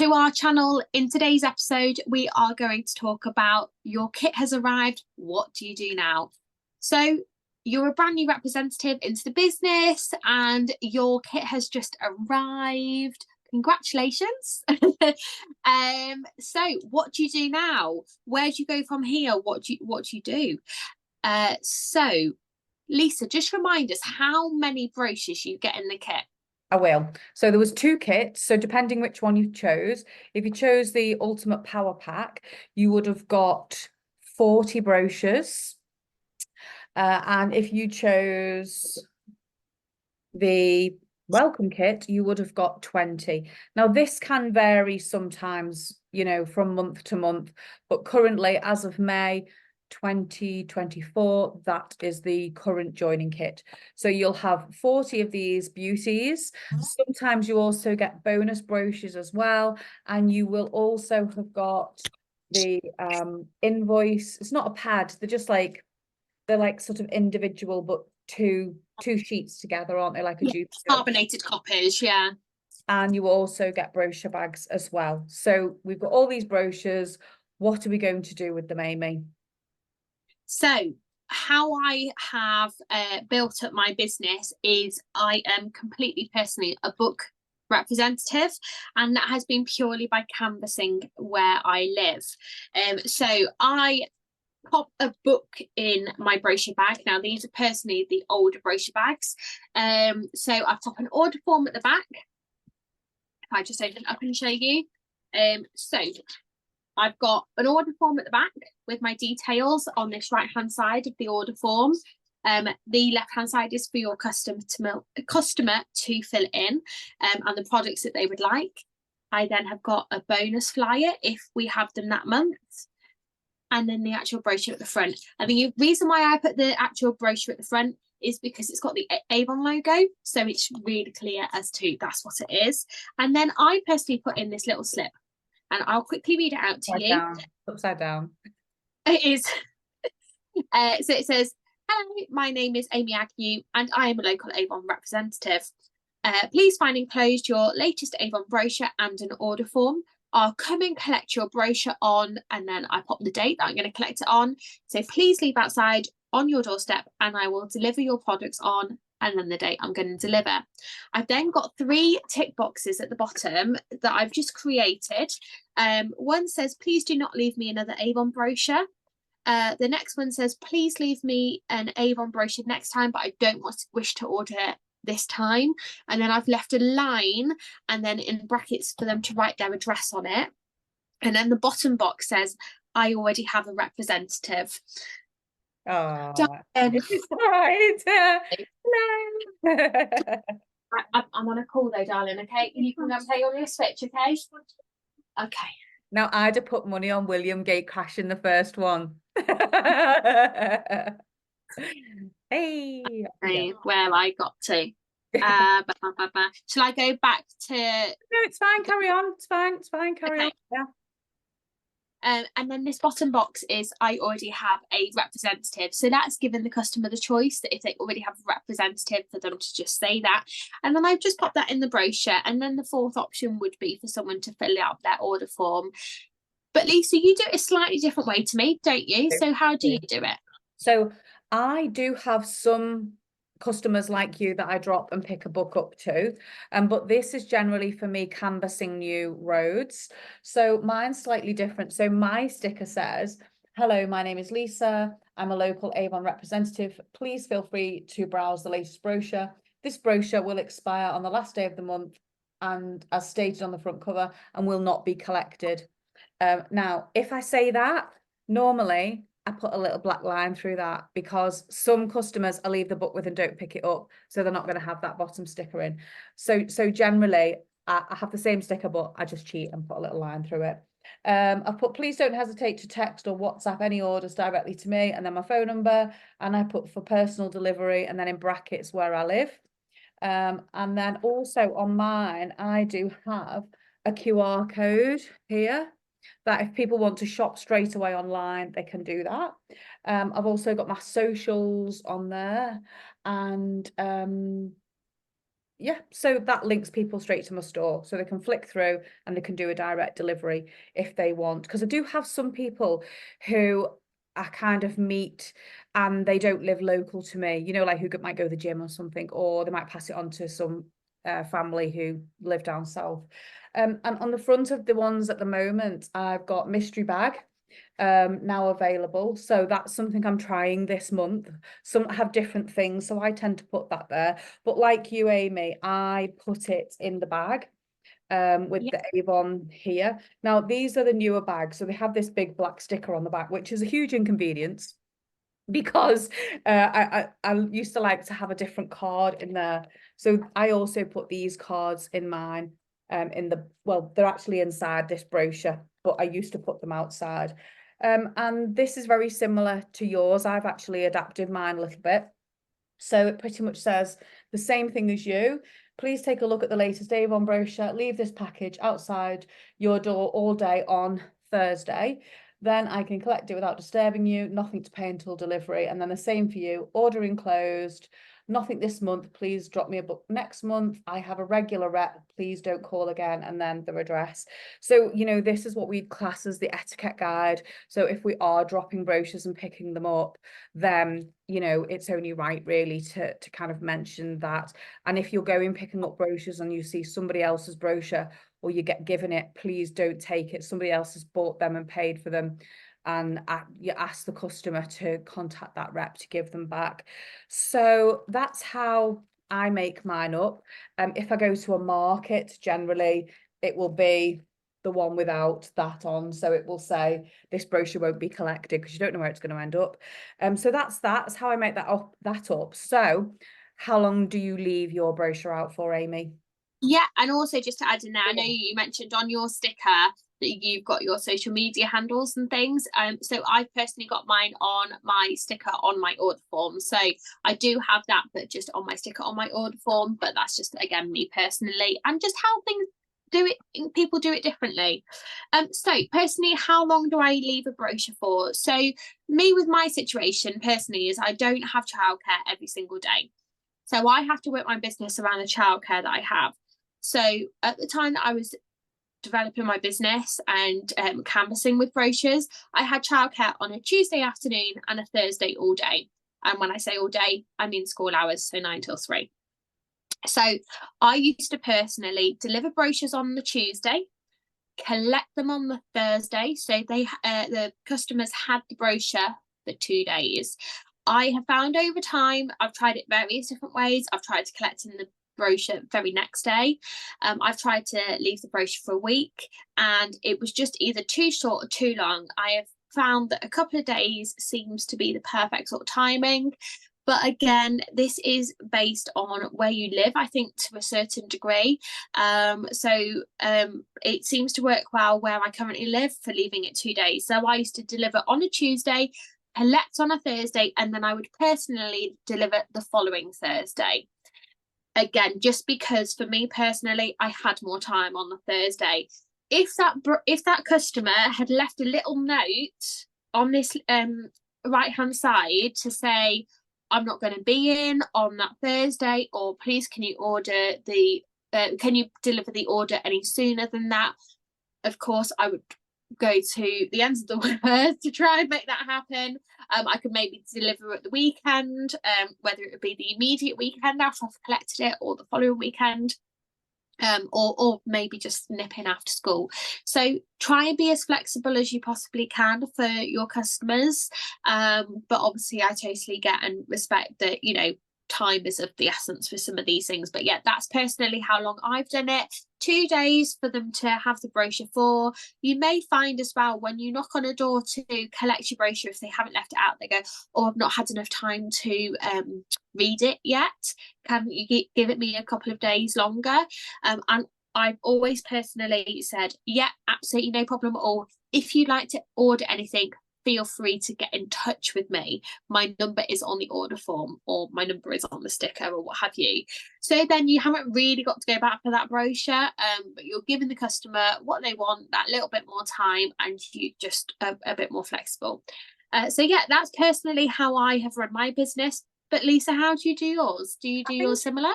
to our channel. In today's episode, we are going to talk about your kit has arrived. What do you do now? So you're a brand new representative into the business and your kit has just arrived. Congratulations. So what do you do now? Where do you go from here? What do you do? So Lisa, just remind us how many brochures you get in the kit. I will. So there was 2 kits. So depending which one you chose, if you chose the Ultimate Power Pack, you would have got 40 brochures. And if you chose the Welcome Kit, you would have got 20. Now, this can vary sometimes, from month to month, but currently, as of May 2024, that is the current joining kit. So you'll have 40 of these beauties. Sometimes you also get bonus brochures as well, and you will also have got the invoice. It's not a pad, they're like sort of individual, but two sheets together, aren't they, like a duplicate? Carbonated copies, yeah. And you also get brochure bags as well. So we've got all these brochures. What are we going to do with them, Amy? So how I have built up my business is I am completely personally a book representative, and that has been purely by canvassing where I live. So I pop a book in my brochure bag. Now these are personally the older brochure bags. So I pop an order form at the back. If I just open it up and show you. So I've got an order form at the back with my details on this right hand side of the order form. The left hand side is for your customer to fill in and the products that they would like. I then have got a bonus flyer if we have them that month, and then the actual brochure at the front. And the reason why I put the actual brochure at the front is because it's got the Avon logo, so it's really clear as to that's what it is. And then I personally put in this little slip, and I'll quickly read it out to you. Upside down. It is. So it says, "Hello, my name is Amy Agnew, and I am a local Avon representative. Please find enclosed your latest Avon brochure and an order form. I'll come and collect your brochure on," and then I pop the date that I'm going to collect it on. So please leave outside on your doorstep and I will deliver your products on, and then the date I'm going to deliver. I've then got 3 tick boxes at the bottom that I've just created. One says, "Please do not leave me another Avon brochure." The next one says, "Please leave me an Avon brochure next time, but I don't wish to order it this time." And then I've left a line and then in brackets for them to write their address on it. And then the bottom box says, "I already have a representative." Oh, it's right. I'm on a call though, darling. Okay, you can go and play on your Switch. Okay. Okay. Now I'd have put money on William Gate crashing the first one. Hey, where I got to. Shall I go back to? No, it's fine. Carry on. It's fine. Carry on. Yeah. And then this bottom box is I already have a representative. So that's given the customer the choice that if they already have a representative, for them to just say that. And then I've just popped that in the brochure. And then the 4th option would be for someone to fill out their order form. But Lisa, you do it a slightly different way to me, don't you? So how do you do it? So I do have some customers like you that I drop and pick a book up to, but this is generally for me canvassing new roads. So mine's slightly different. So my sticker says, "Hello, my name is Lisa. I'm a local Avon representative. Please feel free to browse the latest brochure. This brochure will expire on the last day of the month and as stated on the front cover and will not be collected." Now, if I say that, normally I put a little black line through that because some customers I leave the book with and don't pick it up, so they're not going to have that bottom sticker in. So generally I have the same sticker, but I just cheat and put a little line through it. I've put, "Please don't hesitate to text or WhatsApp any orders directly to me," and then my phone number, and I put "for personal delivery," and then in brackets where I live. And then also on mine, I do have a QR code here that if people want to shop straight away online, they can do that. I've also got my socials on there, and Yeah, so that links people straight to my store, so they can flick through and they can do a direct delivery if they want. Because I do have some people who I kind of meet and they don't live local to me, you know, like who might go to the gym or something, or they might pass it on to some family who live down south. And on the front of the ones at the moment, I've got mystery bag now available, so that's something I'm trying this month. Some have different things, so I tend to put that there, but like you, Amy, I put it in the bag with Yeah. the Avon here. Now these are the newer bags, so they have this big black sticker on the back, which is a huge inconvenience because I used to like to have a different card in there, so I also put these cards in mine in the, well, they're actually inside this brochure, but I used to put them outside. And this is very similar to yours. I've actually adapted mine a little bit. So it pretty much says the same thing as you. Please take a look at the latest Avon brochure. Leave this package outside your door all day on Thursday. Then I can collect it without disturbing you. Nothing to pay until delivery. And then the same for you. Order enclosed. Nothing this month. Please drop me a book next month. I have a regular rep. Please don't call again. And then their address. So, you know, this is what we class as the etiquette guide. So if we are dropping brochures and picking them up, then, you know, it's only right really to kind of mention that. And if you're going picking up brochures and you see somebody else's brochure or you get given it, please don't take it. Somebody else has bought them and paid for them. And you ask the customer to contact that rep to give them back. So that's how I make mine up. If I go to a market, generally it will be the one without that on, so it will say this brochure won't be collected because you don't know where it's going to end up. So that's how I make that up. So how long do you leave your brochure out for, Amy? Yeah, and also just to add in there, I know you mentioned on your sticker that you've got your social media handles and things. So I personally got mine on my sticker on my order form. So I do have that, but just on my sticker on my order form. But that's just, again, me personally, and just how things do it. People do it differently. So personally, how long do I leave a brochure for? So me with my situation personally is I don't have childcare every single day. So I have to work my business around the childcare that I have. So at the time that I was developing my business and canvassing with brochures, I had childcare on a Tuesday afternoon and a Thursday all day. And when I say all day, I mean school hours, so 9 till 3. So I used to personally deliver brochures on the Tuesday, collect them on the Thursday. So the customers had the brochure for 2 days. I have found over time, I've tried it various different ways. I've tried to collect in the brochure very next day. I've tried to leave the brochure for a week, and it was just either too short or too long. I have found that a couple of days seems to be the perfect sort of timing. But again, this is based on where you live, I think, to a certain degree. It seems to work well where I currently live for leaving it 2 days. So I used to deliver on a Tuesday, collect on a Thursday, and then I would personally deliver the following Thursday. Again, just because for me personally, I had more time on the Thursday. If that customer had left a little note on this right hand side to say, I'm not going to be in on that Thursday, or please can you can you deliver the order any sooner than that? Of course, I would go to the ends of the earth to try and make that happen. I could maybe deliver at the weekend, whether it would be the immediate weekend after I've collected it or the following weekend. Or maybe just nip in after school. So try and be as flexible as you possibly can for your customers. But obviously I totally get and respect that, you know, time is of the essence for some of these things. But yeah, that's personally how long I've done it. 2 days for them to have the brochure for. You may find as well when you knock on a door to collect your brochure, if they haven't left it out, they go, oh, I've not had enough time to read it yet. Can you give it me a couple of days longer? And I've always personally said, yeah, absolutely no problem at all. If you'd like to order anything, feel free to get in touch with me. My number is on the order form, or my number is on the sticker, or what have you. So then you haven't really got to go back for that brochure, but you're giving the customer what they want, that little bit more time, and you just a bit more flexible. So yeah, that's personally how I have run my business. But Lisa, how do you do yours? Do you do yours similar?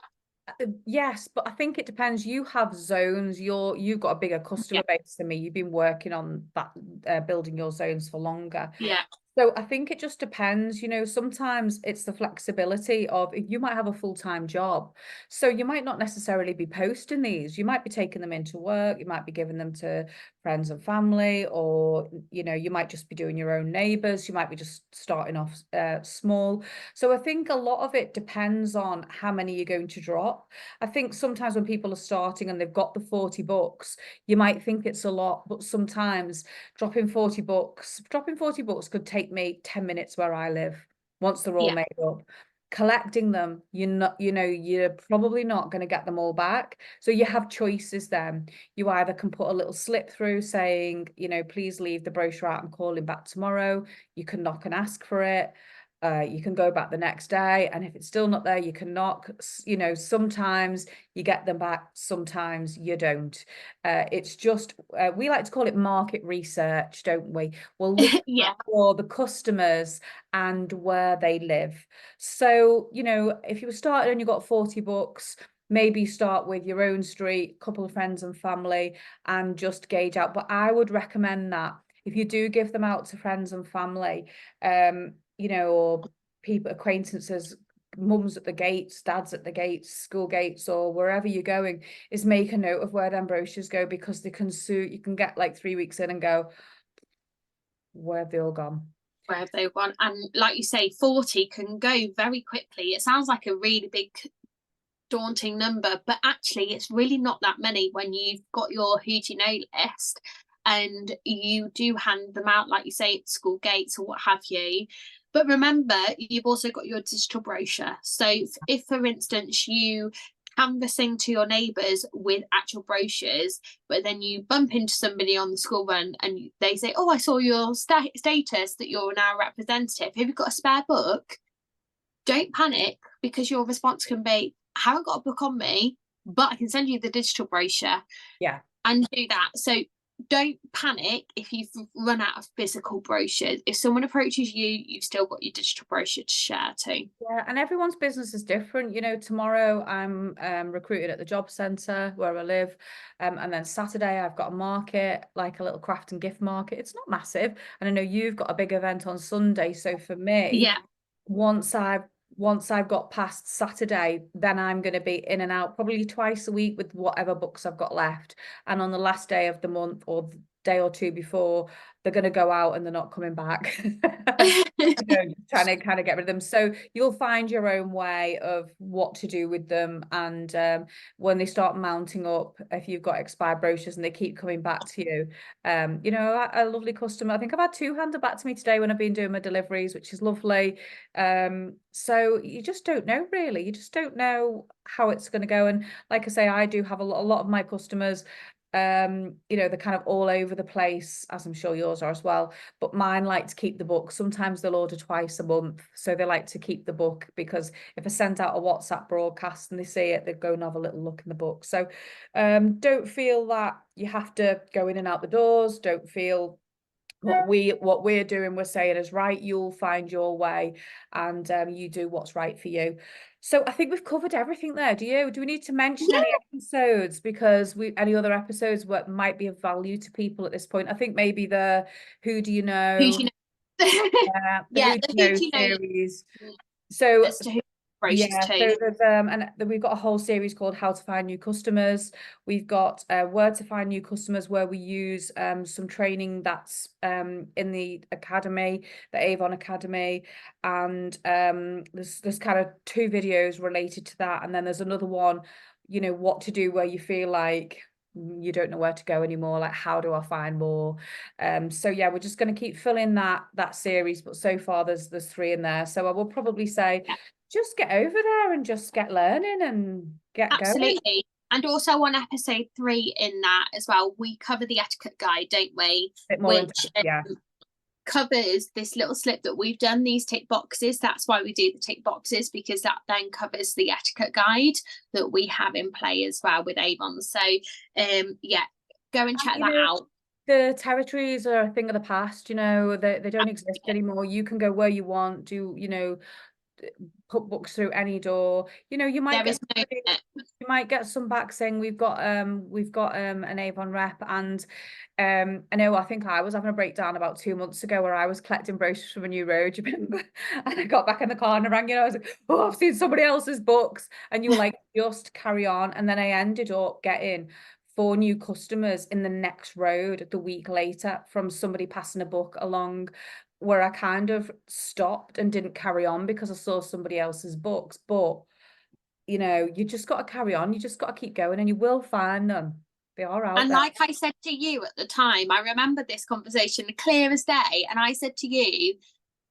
Yes, but I think it depends. You have zones. You've got a bigger Yeah, customer base than me. You've been working on that, building your zones for longer. yeah, So I think it just depends, sometimes it's the flexibility of you might have a full-time job. So you might not necessarily be posting these. You might be taking them into work, you might be giving them to friends and family, or you might just be doing your own neighbors, you might be just starting off small. So I think a lot of it depends on how many you're going to drop. I think sometimes when people are starting and they've got the 40 books, you might think it's a lot, but sometimes dropping 40 books could take me 10 minutes where I live once they're all yeah. made up. Collecting them, you're probably not going to get them all back. So you have choices then. You either can put a little slip through saying, please leave the brochure out, I'm calling back tomorrow. You can knock and ask for it. You can go back the next day, and if it's still not there, you can knock. Sometimes you get them back, sometimes you don't. It's just, we like to call it market research, don't we? We'll look Yeah, for the customers and where they live. So, if you were started and you got 40 books, maybe start with your own street, couple of friends and family, and just gauge out. But I would recommend that if you do give them out to friends and family, or people, acquaintances, mums at the gates, dads at the gates, school gates, or wherever you're going, is make a note of where them brochures go, because they can suit, you can get like 3 weeks in and go, where have they all gone? where have they gone? And like you say, 40 can go very quickly. It sounds like a really big, daunting number, but actually, it's really not that many when you've got your who do you know list and you do hand them out, like you say, at school gates or what have you. But remember, you've also got your digital brochure. So if for instance, you canvassing to your neighbours with actual brochures, but then you bump into somebody on the school run and they say, oh, I saw your status that you're now a representative. Have you got a spare book? Don't panic, because your response can be, I haven't got a book on me, but I can send you the digital brochure Yeah. and do that. So don't panic if you've run out of physical brochures. If someone approaches you, you've still got your digital brochure to share too. Yeah, and everyone's business is different. Tomorrow I'm recruited at the job centre where I live. And then Saturday I've got a market, like a little craft and gift market. It's not massive. And I know you've got a big event on Sunday. So for me, Yeah. once I've got past Saturday, then I'm going to be in and out probably twice a week with whatever books I've got left. And on the last day of the month or the day or two before, they're going to go out and they're not coming back. Trying to kind of get rid of them. So you'll find your own way of what to do with them. And when they start mounting up, if you've got expired brochures and they keep coming back to you, a lovely customer. I think I've had two handed back to me today when I've been doing my deliveries, which is lovely. So you just don't know, really. You just don't know how it's going to go. And like I say, I do have a lot of my customers, they're kind of all over the place, as I'm sure yours are as well, but mine like to keep the book. Sometimes they'll order twice a month, so they like to keep the book, because if I send out a WhatsApp broadcast and they see it, they go and have a little look in the book. So don't feel that you have to go in and out the doors. Don't feel what we're doing, we're saying is right. You'll find your way, and you do what's right for you. So I think we've covered everything there. Do we need to mention Yeah. any episodes, because any other episodes what might be of value to people at this point? I think maybe the who do you Who know, do you know? the Yeah, who do the you who know do you series. know So as to who brochures yeah, to. so there's we've got a whole series called How to Find New Customers. We've got Where to Find New Customers, where we use some training that's in the academy, the Avon Academy, and there's kind of two videos related to that, and then there's another one, what to do where you feel like you don't know where to go anymore, like how do I find more. So yeah, we're just going to keep filling that series, but so far there's three in there, so I will probably say just get over there and just get learning and get going. Absolutely. And also on episode 3 in that as well, we cover the etiquette guide, don't we? A bit more in Which depth, yeah. covers this little slip that we've done, these tick boxes. That's why we do the tick boxes, because that then covers the etiquette guide that we have in play as well with Avon. So yeah, go and check that out. The territories are a thing of the past, they don't exist anymore. You can go where you want, put books through any door. You know, you might There is get no somebody, limit. you might get some back saying we've got an Avon rep, and I know, I think I was having a breakdown about 2 months ago where I was collecting brochures from a new road, you remember? And I got back in the car and I rang you, I was like, oh, I've seen somebody else's books, and you were like, just carry on. And then I ended up getting 4 new customers in the next road the week later from somebody passing a book along, where I kind of stopped and didn't carry on because I saw somebody else's books. But you know, you just got to carry on, you just got to keep going, and you will find them. They are out And there. like I said to you at the time, I remember this conversation clear as day. And I said to you,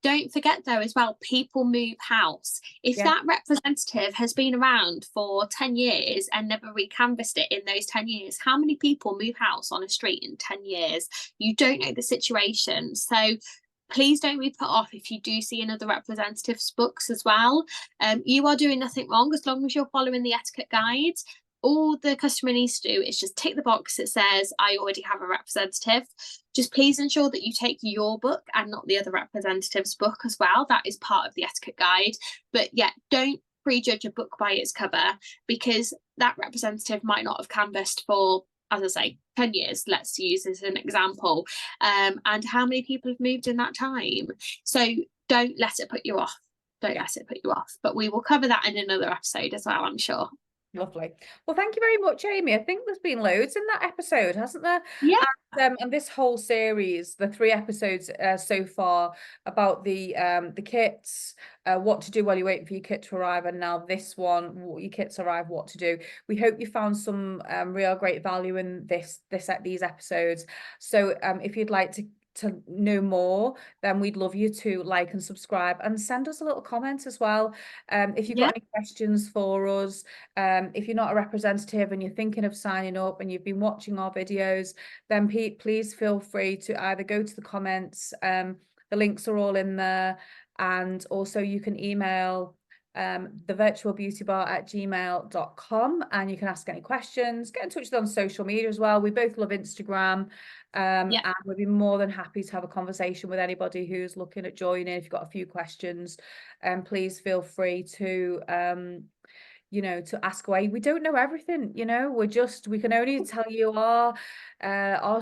don't forget though as well, people move house. If Yeah. that representative has been around for 10 years and never recanvassed it in those 10 years, how many people move house on a street in 10 years? You don't know the situation. So please don't be put off if you do see another representative's books as well. You are doing nothing wrong as long as you're following the etiquette guide. All the customer needs to do is just tick the box that says, I already have a representative. Just please ensure that you take your book and not the other representative's book as well. That is part of the etiquette guide. But yeah, don't prejudge a book by its cover, because that representative might not have canvassed for, as I say, 10 years, let's use as an example. And how many people have moved in that time? So don't let it put you off. Don't let it put you off. But we will cover that in another episode as well, I'm sure. Lovely. Well, thank you very much, Amy. I think there's been loads in that episode, hasn't there? Yeah. And this whole series, the 3 episodes so far about the kits, what to do while you're waiting for your kit to arrive, and now this one, your kits arrive, what to do. We hope you found some real great value in these episodes. So if you'd like to know more, then we'd love you to like and subscribe and send us a little comment as well. If you've got any questions for us, if you're not a representative and you're thinking of signing up and you've been watching our videos, then please feel free to either go to the comments, the links are all in there, and also you can email thevirtualbeautybar@gmail.com, and you can ask any questions, get in touch with us on social media as well. We both love Instagram, and we'd be more than happy to have a conversation with anybody who's looking at joining. If you've got a few questions, please feel free to you know, to ask away. We don't know everything, you know, we can only tell you our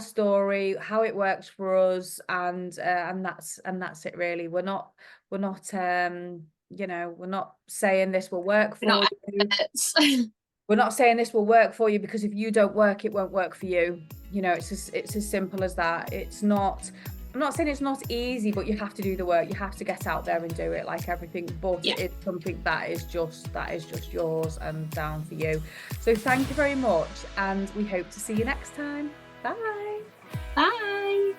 story, how it works for us, and that's it really. We're not you know, we're not saying this will work for you. We're not saying this will work for you, because if you don't work, it won't work for you. You know, it's as simple as that. I'm not saying it's not easy, but you have to do the work. You have to get out there and do it, like everything. But it's something that is just yours and down for you. So thank you very much, and we hope to see you next time. Bye. Bye.